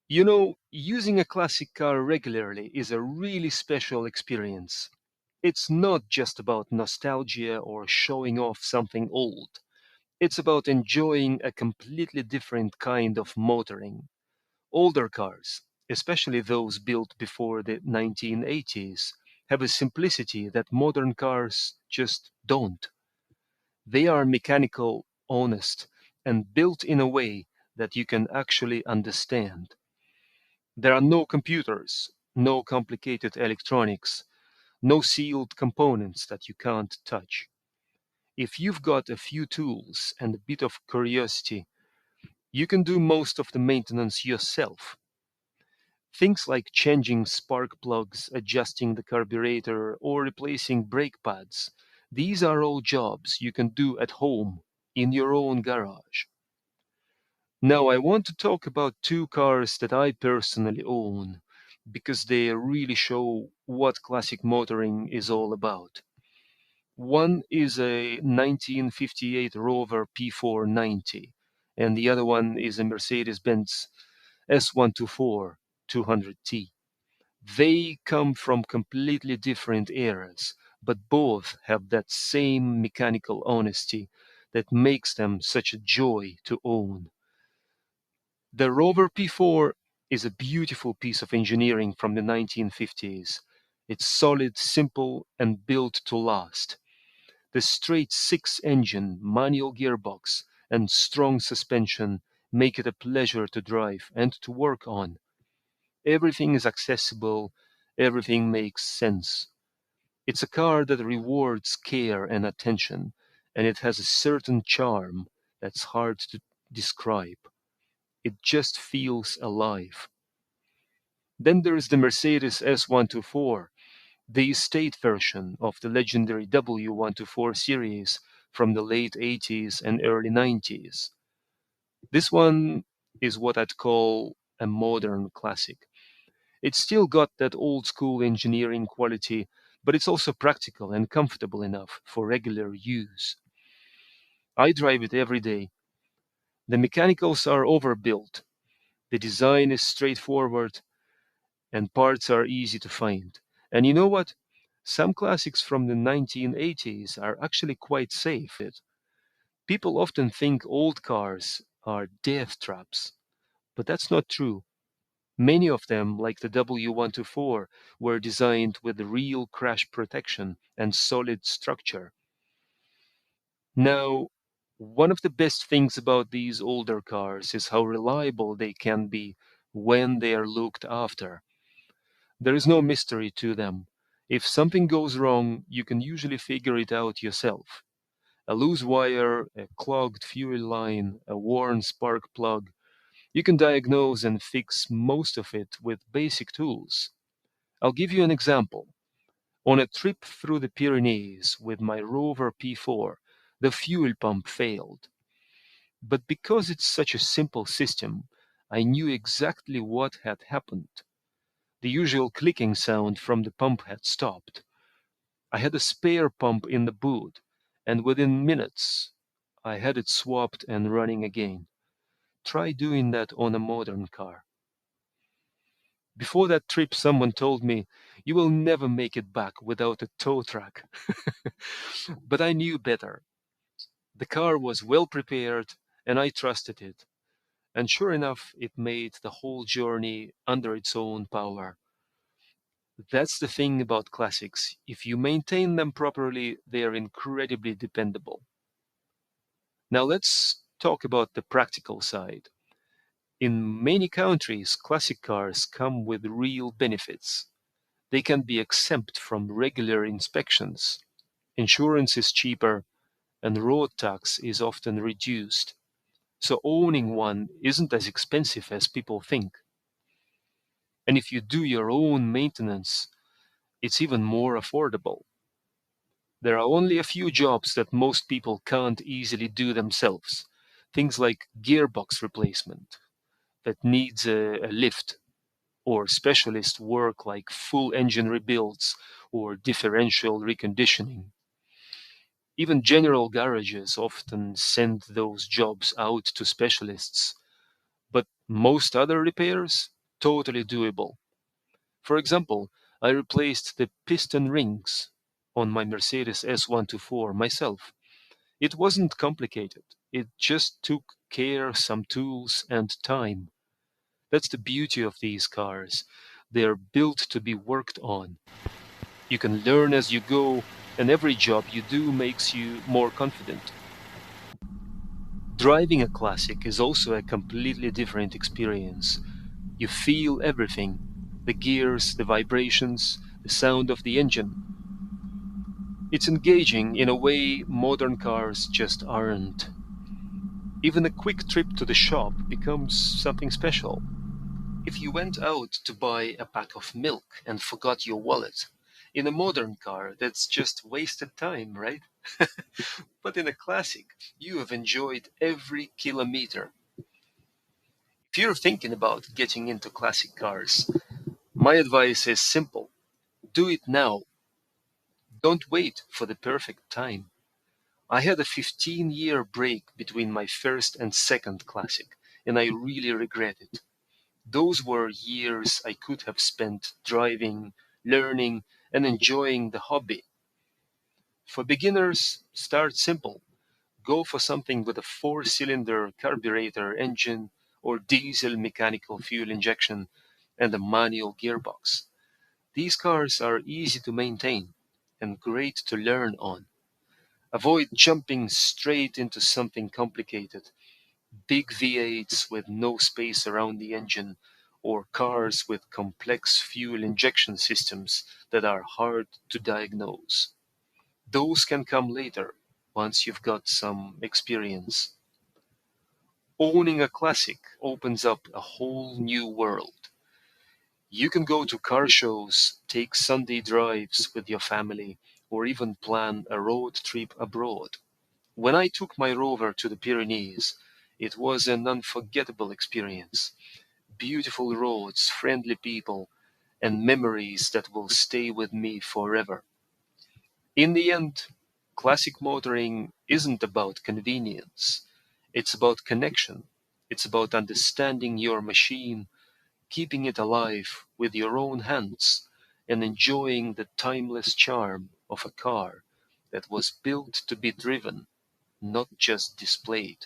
Using a classic car regularly is a really special experience. It's not just about nostalgia or showing off something old. It's about enjoying a completely different kind of motoring. Older cars, especially those built before the 1980s, have a simplicity that modern cars just don't. They are mechanical, honest, and built in a way that you can actually understand. There are no computers, no complicated electronics, no sealed components that you can't touch. If you've got a few tools and a bit of curiosity, you can do most of the maintenance yourself. Things like changing spark plugs, adjusting the carburetor, or replacing brake pads, these are all jobs you can do at home in your own garage. Now, I want to talk about two cars that I personally own because they really show what classic motoring is all about. One is a 1958 Rover P4 90, and the other one is a Mercedes-Benz S124 200T. They come from completely different eras, but both have that same mechanical honesty that makes them such a joy to own. The Rover P4 is a beautiful piece of engineering from the 1950s. It's solid, simple, and built to last. The straight six engine, manual gearbox, and strong suspension make it a pleasure to drive and to work on. Everything is accessible, everything makes sense. It's a car that rewards care and attention, and it has a certain charm that's hard to describe. It just feels alive. Then there is the Mercedes S124, the estate version of the legendary W124 series from the late 80s and early 90s. This one is what I'd call a modern classic. It's still got that old school engineering quality, but it's also practical and comfortable enough for regular use. I drive it every day. The mechanicals are overbuilt, the design is straightforward, and parts are easy to find. And you know what? Some classics from the 1980s are actually quite safe. People often think old cars are death traps, but that's not true. Many of them, like the W124, were designed with real crash protection and solid structure. Now, one of the best things about these older cars is how reliable they can be when they are looked after. There is no mystery to them. If something goes wrong, you can usually figure it out yourself. A loose wire, a clogged fuel line, a worn spark plug. You can diagnose and fix most of it with basic tools. I'll give you an example. On a trip through the Pyrenees with my Rover P4, the fuel pump failed. But because it's such a simple system, I knew exactly what had happened. The usual clicking sound from the pump had stopped. I had a spare pump in the boot, and within minutes I had it swapped and running again. Try doing that on a modern car. Before that trip, someone told me, "You will never make it back without a tow truck." But I knew better. The car was well prepared, and I trusted it. And sure enough, it made the whole journey under its own power. That's the thing about classics. If you maintain them properly, they are incredibly dependable. Now let's talk about the practical side. In many countries, classic cars come with real benefits. They can be exempt from regular inspections. Insurance is cheaper, and road tax is often reduced. So owning one isn't as expensive as people think. And if you do your own maintenance, it's even more affordable. There are only a few jobs that most people can't easily do themselves. Things like gearbox replacement that needs a lift, or specialist work like full engine rebuilds or differential reconditioning. Even general garages often send those jobs out to specialists. But most other repairs, totally doable. For example, I replaced the piston rings on my Mercedes S124 myself. It wasn't complicated. It just took care, some tools, and time. That's the beauty of these cars. They are built to be worked on. You can learn as you go, and every job you do makes you more confident. Driving a classic is also a completely different experience. You feel everything: the gears, the vibrations, the sound of the engine. It's engaging in a way modern cars just aren't. Even a quick trip to the shop becomes something special. If you went out to buy a pack of milk and forgot your wallet, in a modern car, that's just wasted time, right? But in a classic, you have enjoyed every kilometer. If you're thinking about getting into classic cars, my advice is simple: do it now. Don't wait for the perfect time. I had a 15-year break between my first and second classic, and I really regret it. Those were years I could have spent driving, learning, and enjoying the hobby. For beginners, start simple. Go for something with a four-cylinder carburetor engine or diesel mechanical fuel injection and a manual gearbox. These cars are easy to maintain and great to learn on. Avoid jumping straight into something complicated: big V8s with no space around the engine, or cars with complex fuel injection systems that are hard to diagnose. Those can come later, once you've got some experience. Owning a classic opens up a whole new world. You can go to car shows, take Sunday drives with your family, or even plan a road trip abroad. When I took my Rover to the Pyrenees, it was an unforgettable experience. Beautiful roads, friendly people, and memories that will stay with me forever. In the end, classic motoring isn't about convenience. It's about connection. It's about understanding your machine, keeping it alive with your own hands, and enjoying the timeless charm of a car that was built to be driven, not just displayed.